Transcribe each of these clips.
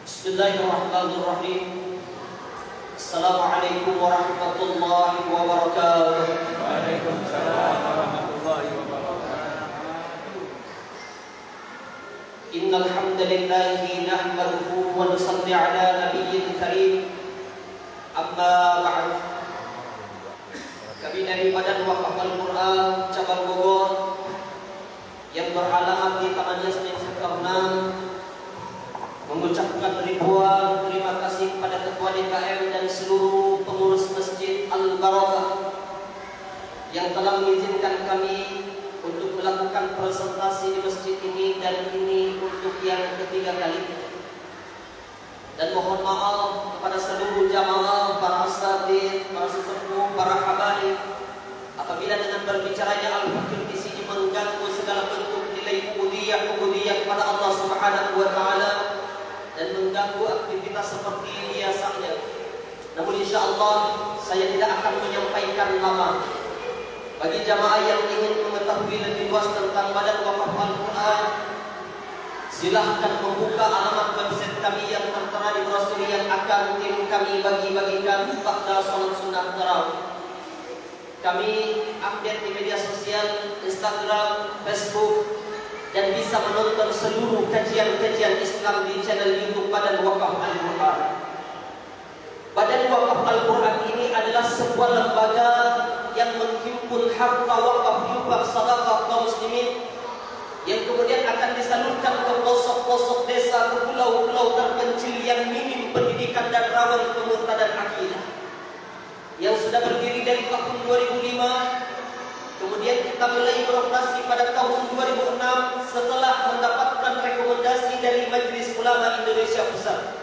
Bismillahirrahmanirrahim. Assalamualaikum warahmatullahi wabarakatuh. Waalaikumsalam warahmatullahi wabarakatuh. Innal hamdalillahi nahmaduhu wa nusalli ala nabiyil karim. Amma ba'd. Kami dari Badan Wakaf Al-Quran Cabang Bogor yang beralamat di Taman Yasmin Sukarno mengucapkan ribuan terima kasih kepada Ketua DKM dan seluruh pengurus Masjid Al-Barakah yang telah mengizinkan kami untuk melakukan presentasi di masjid ini, dan ini untuk yang ketiga kali. Dan mohon maaf kepada seluruh jamaah, para asatidz, para sesepuh, para habaib, apabila dengan berbicaranya Al-Fakir di sini mengganggu segala bentuk nilai ubudiyah kepada Allah Subhanahu wa taala dan mengganggu aktivitas seperti biasanya. Namun insyaallah saya tidak akan menyampaikan lama. Bagi jamaah yang ingin mengetahui lebih luas tentang Badan Wakaf Al-Quran, silahkan membuka alamat website kami yang tertera di brosur yang akan tim kami bagi-bagikan pada salat sunnah tarawih. Kami update di media sosial, Instagram, Facebook, dan bisa menonton seluruh kajian-kajian Islam di channel YouTube Badan Wakaf Al-Quran. Badan Wakaf Al-Quran ini adalah sebuah lembaga yang menghimpun harta wakaf, infak, sedekah kaum muslimin yang kemudian akan disalurkan ke pelosok-pelosok desa, ke pulau-pulau terpencil yang minim pendidikan dan rawan kemurtadan akidah, yang sudah berdiri dari tahun 2005. Kemudian kita mulai beroperasi pada tahun 2006 setelah mendapatkan rekomendasi dari Majelis Ulama Indonesia Pusat.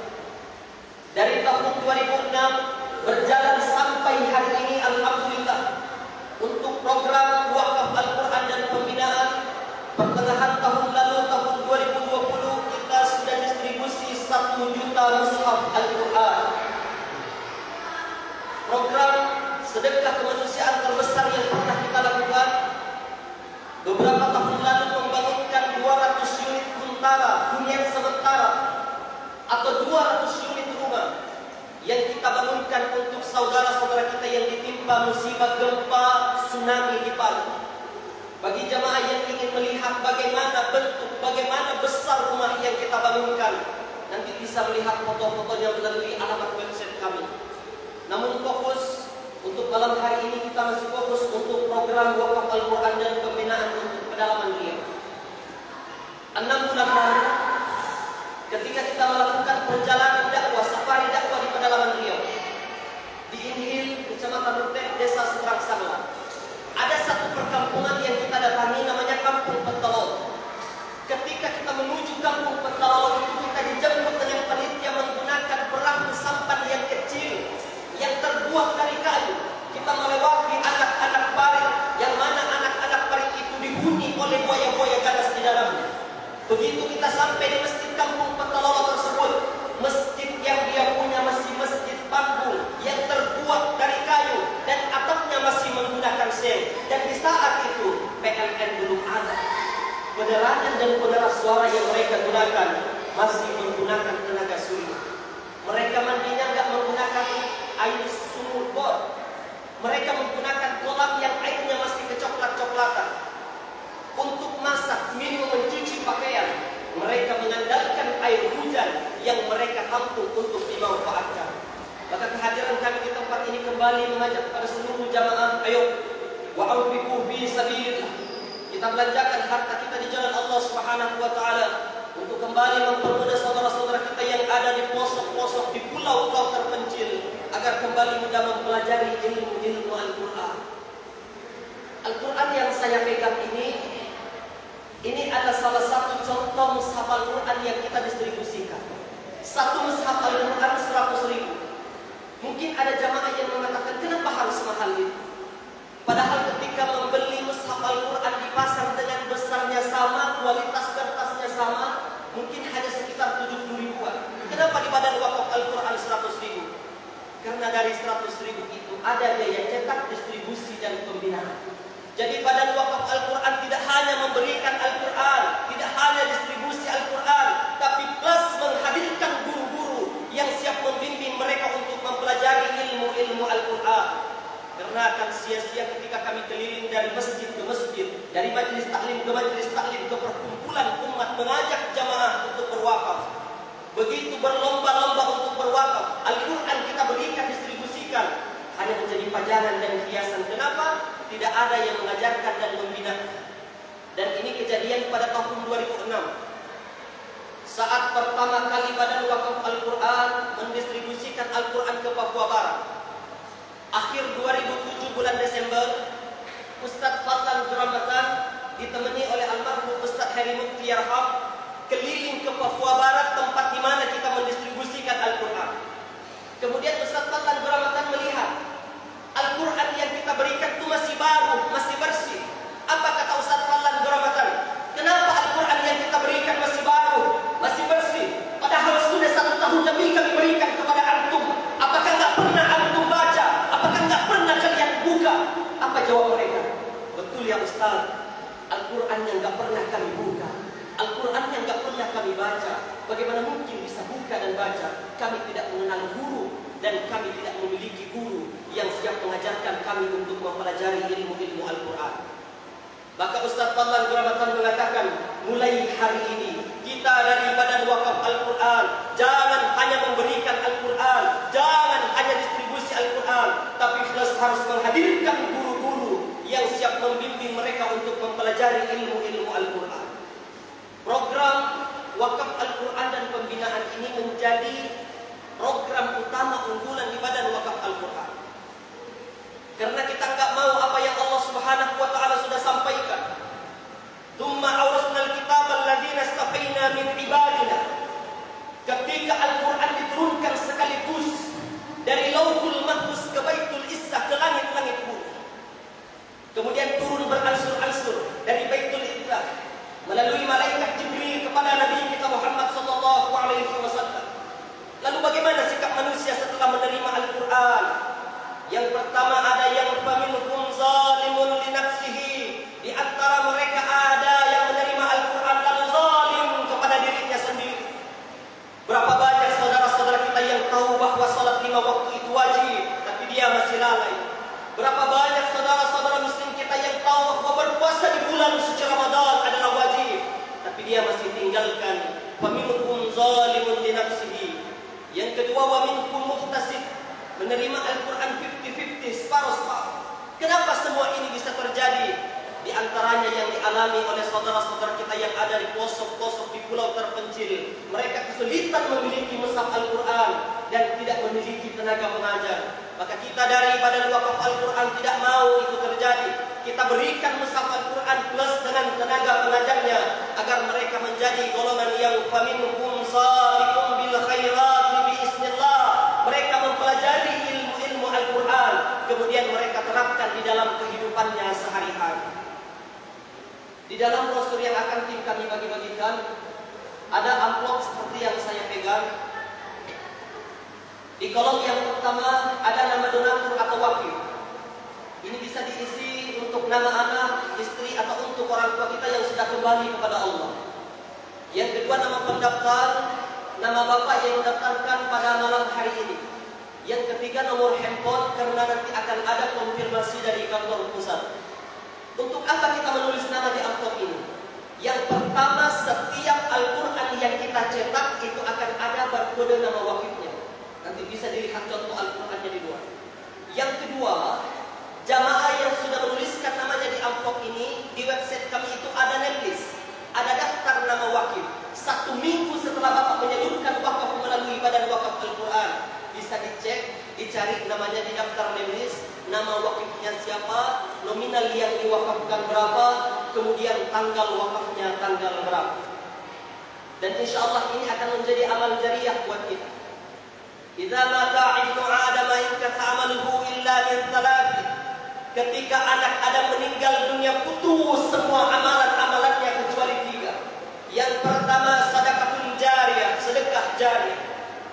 Dari tahun 2006 berjalan sampai hari ini, alhamdulillah, untuk program wakaf Al-Quran dan pembinaan. Pertengahan tahun lalu, tahun 2020, kita sudah distribusi 1 juta mushaf Al-Quran. Program sedekah kemanusiaan terbesar yang pernah kita lakukan beberapa tahun lalu membangunkan 200 unit huntara hunian sementara atau 200 unit rumah yang kita bangunkan untuk saudara-saudara kita yang ditimpa musibah gempa tsunami di Palu. Bagi jamaah yang ingin melihat bagaimana bentuk, bagaimana besar rumah yang kita bangunkan, nanti bisa melihat foto-fotonya melalui alamat website kami. Namun fokus untuk malam hari ini kita masih fokus untuk program wakaf Al-Quran dan pembinaan untuk pedalaman Riau. 6 bulan lalu, ketika kita melakukan perjalanan dakwah, safari dakwah di pedalaman Riau, di Inhil, Kecamatan Ruteh, Desa Seberang Sangla, ada satu perkampungan yang kita datangi namanya Kampung Pentelol. Ketika kita menuju Kampung Pentelol itu, kita dijemput dengan panitia menggunakan perahu sampan yang kecil yang terbuat dari kayu. Kita melewati anak-anak parit, yang mana anak-anak parit itu dihuni oleh buaya-buaya ganas di dalamnya. Begitu kita sampai di masjid Kampung Pentelol tersebut, masjid yang dia punya masih masjid panggung yang terbuat dari kayu dan atapnya masih menggunakan seng. Dan di saat itu PLN belum ada. Penerangan dan peneras suara yang mereka gunakan masih menggunakan tenaga surya. Mereka mandinya nggak menggunakan air sumur bor. Mereka menggunakan kolam yang airnya masih kecoklat-coklatan. Untuk masak, minum, mencuci pakaian, mereka mengandalkan air hujan yang mereka tampung untuk dimanfaatkan. Maka kehadiran kami di tempat ini kembali mengajak kepada seluruh jamaah, ayo wa'anfiqu fi sabilillah. Kita belanjakan harta kita di jalan Allah Subhanahu wa taala untuk kembali mempermudah saudara-saudara kita yang ada di pelosok-pelosok, di pulau-pulau terpencil, agar kembali mudah mempelajari ilmu-ilmu Al-Quran. Al-Quran yang saya pegang ini adalah salah satu contoh mushaf Al-Quran yang kita distribusikan. Satu mushaf Al-Quran 100.000. Mungkin ada jamaah yang mengatakan, kenapa harus mahal itu? Padahal ketika membeli mushaf Al-Quran di pasar dengan besarnya sama, kualitas kertasnya sama, mungkin hanya sekitar 70 ribuan. Kenapa di Badan Wakaf Al-Quran 100.000? Karena dari 100.000 itu ada biaya cetak, distribusi, dan pembinaan. Jadi Badan Wakaf Al-Quran tidak hanya memberikan Al-Quran, tidak hanya distribusi Al-Quran, tapi plus menghadirkan guru-guru yang siap membimbing mereka untuk mempelajari ilmu-ilmu Al-Quran. Karena akan sia-sia ketika kami keliling dari masjid ke masjid, dari majelis taklim ke majelis taklim, ke perkumpulan umat mengajak jamaah untuk berwakaf. Begitu berlomba-lomba untuk berwakaf, Al-Quran kita berikan, distribusikan, hanya menjadi pajangan dan hiasan. Kenapa? Tidak ada yang mengajarkan dan membina. Dan ini kejadian pada tahun 2006. Saat pertama kali Badan Wakaf Al-Quran mendistribusikan Al-Quran ke Papua Barat. Akhir 2007 bulan Desember, Ustadz Fadlan Dramatan ditemani oleh almarhum Ustadz Heri Mukti Yarham keliling ke Papua Barat, tempat di mana kita mendistribusikan Al-Quran. Kemudian Ustadz Fadlan Dramatan melihat Al-Quran yang kita berikan itu masih baru, masih bersih. Apa kata Ustadz Fadlan Dramatan? Kenapa Al-Quran yang kita berikan masih baru, masih bersih? Padahal sudah 1 tahun lebih kami berikan kepada antum. Apakah nggak pernah antum baca? Apakah nggak pernah kalian buka? Apa jawab mereka? Betul ya Ustaz, Al-Quran yang nggak pernah kami buka, Al-Quran yang nggak pernah kami baca, bagaimana mungkin bisa buka dan baca? Kami tidak mengenal guru dan kami tidak memiliki guru yang siap mengajarkan kami untuk mempelajari ilmu-ilmu Al-Quran. Maka Ustaz Fadlan Dramatan mengatakan, mulai hari ini kita dari Badan Wakaf Al-Quran jangan hanya memberikan Al-Quran, jangan hanya distribusi Al-Quran, tapi harus menghadirkan guru-guru yang siap membimbing mereka untuk mempelajari ilmu-ilmu Al-Quran. Program Wakaf Al-Quran dan pembinaan ini menjadi program utama unggulan di Badan Wakaf Al-Quran. Karena kita nggak mau apa yang Allah Subhanahu wa taala sudah sampaikan. Tsumma awrasnal kitaba alladziina istafaina min ibadina. Ketika Al-Quran diturunkan sekaligus dari Lauhul Mahfuz ke Baitul Izzah, ke langit-langit bumi. Kemudian turun beransur-ansur dari Baitul Izzah melalui malaikat Jibril kepada Nabi kita Muhammad sallallahu alaihi wasallam. Lalu bagaimana sikap manusia setelah menerima Al-Quran? Yang pertama ada yang faminhum zalimun li nafsihi. Di antara mereka ada yang menerima Al-Quran lalu zalim kepada dirinya sendiri. Berapa banyak saudara-saudara kita yang tahu bahwa salat 5 waktu itu wajib, tapi dia masih lalai. Berapa banyak saudara-saudara muslim kita yang tahu bahwa berpuasa di bulan suci Ramadan adalah wajib, tapi dia masih tinggalkan. Faminhum zalimun li nafsihi. Yang kedua, wa minhum muqtasid, menerima Al-Quran 50-50, separuh-separuh. Kenapa semua ini bisa terjadi? Di antaranya yang dialami oleh saudara-saudara kita yang ada di pelosok-pelosok di pulau terpencil. Mereka kesulitan memiliki mushaf Al-Quran dan tidak memiliki tenaga pengajar. Maka kita dari Badan Wakaf Al-Quran tidak mau itu terjadi. Kita berikan mushaf Al-Quran plus dengan tenaga pengajarnya agar mereka menjadi golongan yang faminhum sabiqun bil khairati biiznillah. Mereka mempelajari ilmu-ilmu Al-Quran, kemudian mereka terapkan di dalam kehidupannya sehari-hari. Di dalam brosur yang akan tim kami bagi-bagikan, ada amplop seperti yang saya pegang. Di kolom yang pertama ada nama donatur atau wakil. Ini bisa diisi untuk nama anak, istri, atau untuk orang tua kita yang sudah kembali kepada Allah. Yang kedua nama pendaftar, nama bapak yang mendaftarkan pada malam hari ini. Yang ketiga nomor handphone, karena nanti akan ada konfirmasi dari kantor pusat. Untuk apa kita menulis nama di amplop ini? Yang pertama, setiap Al-Quran yang kita cetak itu akan ada barcode nama wakilnya. Nanti bisa dilihat contoh Al-Qurannya di luar. Yang kedua, jamaah yang sudah menuliskan namanya di amplop ini, di website kami itu ada name list, ada daftar nama wakil. 1 minggu setelah Bapak menyalurkan wakaf melalui Badan Wakaf Al-Quran, bisa dicek, dicari namanya di daftar name list, nama wakilnya siapa, nominal yang diwakafkan berapa, kemudian tanggal wakafnya tanggal berapa. Dan insya Allah ini akan menjadi amal jariah buat kita. Idza mata ibnu Adam inkata amaluhu illa min thalath. Ketika anak Adam meninggal dunia, putus semua amalan-amalannya kecuali 3. Yang pertama sedekahun jariyah, sedekah jariyah.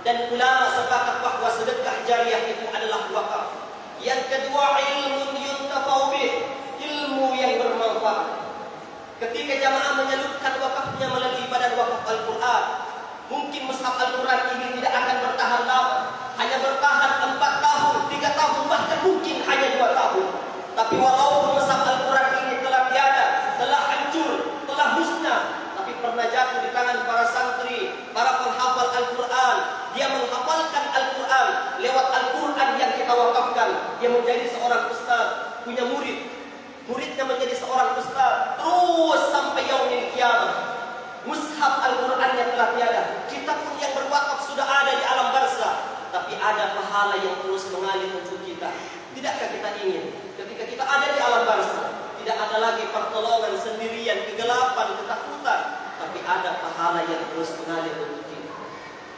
Dan ulama sepakat bahwa sedekah jariyah itu adalah wakaf. Yang kedua ilmu yuntafa'u bih, ilmu yang bermanfaat. Ketika jamaah menyalurkan wakafnya melalui badan wakaf Al-Quran. Mungkin mushaf Al-Quran ini tidak akan bertahan lama, hanya bertahan 4 tahun, 3 tahun, bahkan mungkin hanya 2 tahun. Tapi walaupun mushaf Al-Quran ini telah tiada, telah hancur, telah musnah, tapi pernah jatuh di tangan para santri, para penghafal Al-Quran. Dia menghafalkan Al-Quran lewat Al-Quran yang kita wakafkan. Dia menjadi seorang ustaz, punya murid. Muridnya menjadi seorang ustaz, terus sampai yaumil qiyamah. Mushaf Al-Qurannya telah tiada. Kitab pun yang berwakaf sudah ada di alam barzah, tapi ada pahala yang terus mengalir untuk kita. Tidakkah kita ingin ketika kita ada di alam barzah, tidak ada lagi pertolongan, sendirian, kegelapan, ketakutan, tapi ada pahala yang terus mengalir untuk kita.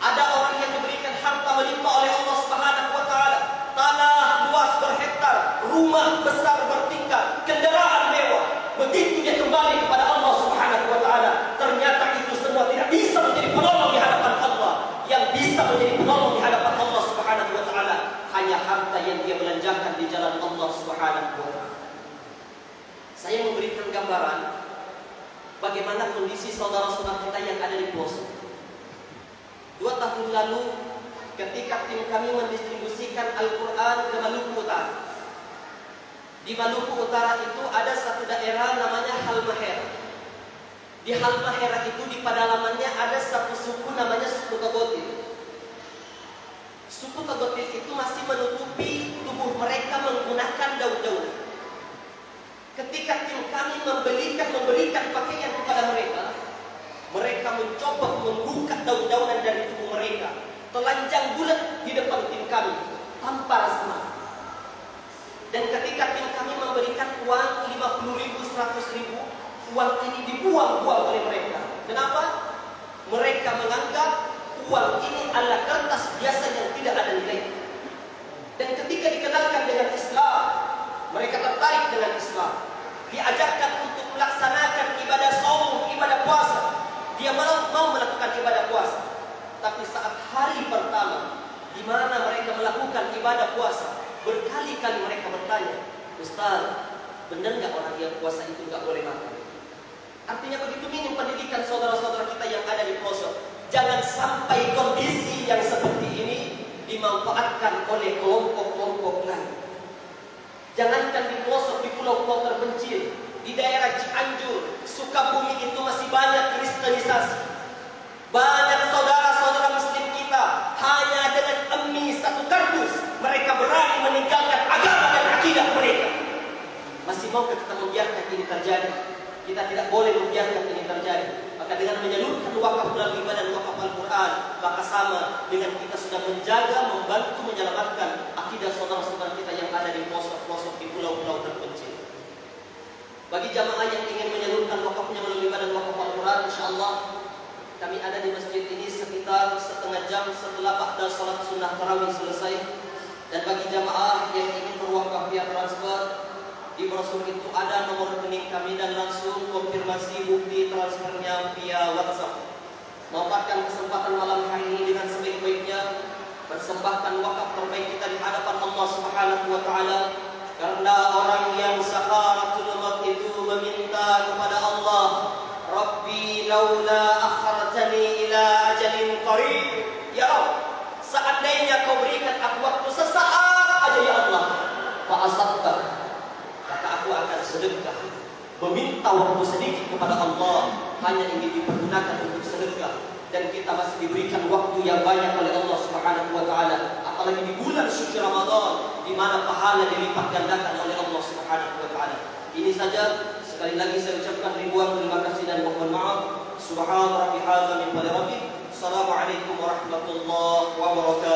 Ada orang yang diberikan harta melimpah oleh Allah Subhanahu wa taala, tanah luas berhektar, rumah besar bertingkat, kendaraan mewah. Begitu dia kembali kepada Allah Subhanahu wa taala, ternyata itu semua tidak bisa menjadi penolong di hadapan Allah. Yang bisa menjadi penolong di hadapan Allah Subhanahu wa taala hanya harta yang dia belanjakan di jalan Allah Subhanahu wa taala. Saya memberikan gambaran bagaimana kondisi saudara-saudara kita yang ada di pelosok. 2 tahun lalu ketika tim kami mendistribusikan Al-Quran ke Maluku Utara. Di Maluku Utara itu ada satu daerah namanya Halmahera. Di Halmahera itu di pedalamannya ada satu suku namanya suku Togotil. Suku Togotil itu masih menutupi tubuh mereka menggunakan daun-daun. Ketika tim kami memberikan pakaian kepada mereka, mereka mencoba membuka daun-daunan dari tubuh mereka, telanjang bulat di depan tim kami tanpa rasa malu. Dan ketika tim kami memberikan uang 50.000, 100.000, uang ini dibuang-buang oleh mereka. Kenapa? Mereka menganggap uang ini adalah kertas biasa yang tidak ada nilai. Dan ketika dikenalkan dengan Islam, mereka tertarik dengan Islam. Diajarkan untuk melaksanakan ibadah saum, ibadah puasa. Dia mau melakukan ibadah puasa. Tapi saat hari pertama, di mana mereka melakukan ibadah puasa, berkali-kali mereka bertanya, Ustaz, benar nggak orang yang puasa itu nggak boleh makan? Artinya begitu minim pendidikan saudara-saudara kita yang ada di pelosok. Jangan sampai kondisi yang seperti ini dimanfaatkan oleh kelompok-kelompok lain. Jangankan di pelosok, di pulau-pulau terpencil, di daerah Cianjur, Sukabumi itu masih banyak kristenisasi. Banyak saudara-saudara muslim kita hanya dengan emi satu kardus mereka berani meninggalkan agama dan akidah mereka. Masih maukah kita membiarkan ini terjadi? Kita tidak boleh membiarkan ini terjadi. Maka dengan menyalurkan wakaf melalui badan wakaf Al-Quran, maka sama dengan kita sudah menjaga, membantu, menyelamatkan akidah saudara-saudara kita yang ada di pelosok-pelosok di pulau-pulau terpencil. Bagi jamaah yang ingin menyalurkan wakafnya melalui badan wakaf Al-Quran, insyaAllah kami ada di masjid ini sekitar setengah jam setelah ba'da salat sunnah tarawih selesai. Dan bagi jamaah yang ingin berwakaf via transfer, di brosur itu ada nomor rekening kami dan langsung konfirmasi bukti transfernya via WhatsApp. Manfaatkan kesempatan malam hari ini dengan sebaik-baiknya, persembahkan wakaf terbaik kita di hadapan Allah Subhanahu wa taala. Karena orang yang sakaratul maut itu meminta kepada Allah, Rabbi laula akhartani ila ajalin qarib. Ya Allah, seandainya kau berikan aku waktu sesaat aja ya Allah, fa'asabta, maka aku akan sedekah. Meminta waktu sedikit kepada Allah hanya ingin dipergunakan untuk sedekah. Dan kita masih diberikan waktu yang banyak oleh Allah Subhanahu wa taala, apalagi di bulan suci Ramadan di mana pahala dilipat gandakan oleh Allah Subhanahu wa taala. Ini saja, sekali lagi saya ucapkan ribuan terima kasih dan mohon maaf. Subhana rabbi hadza min fadli rabbi. Assalamualaikum warahmatullahi wabarakatuh.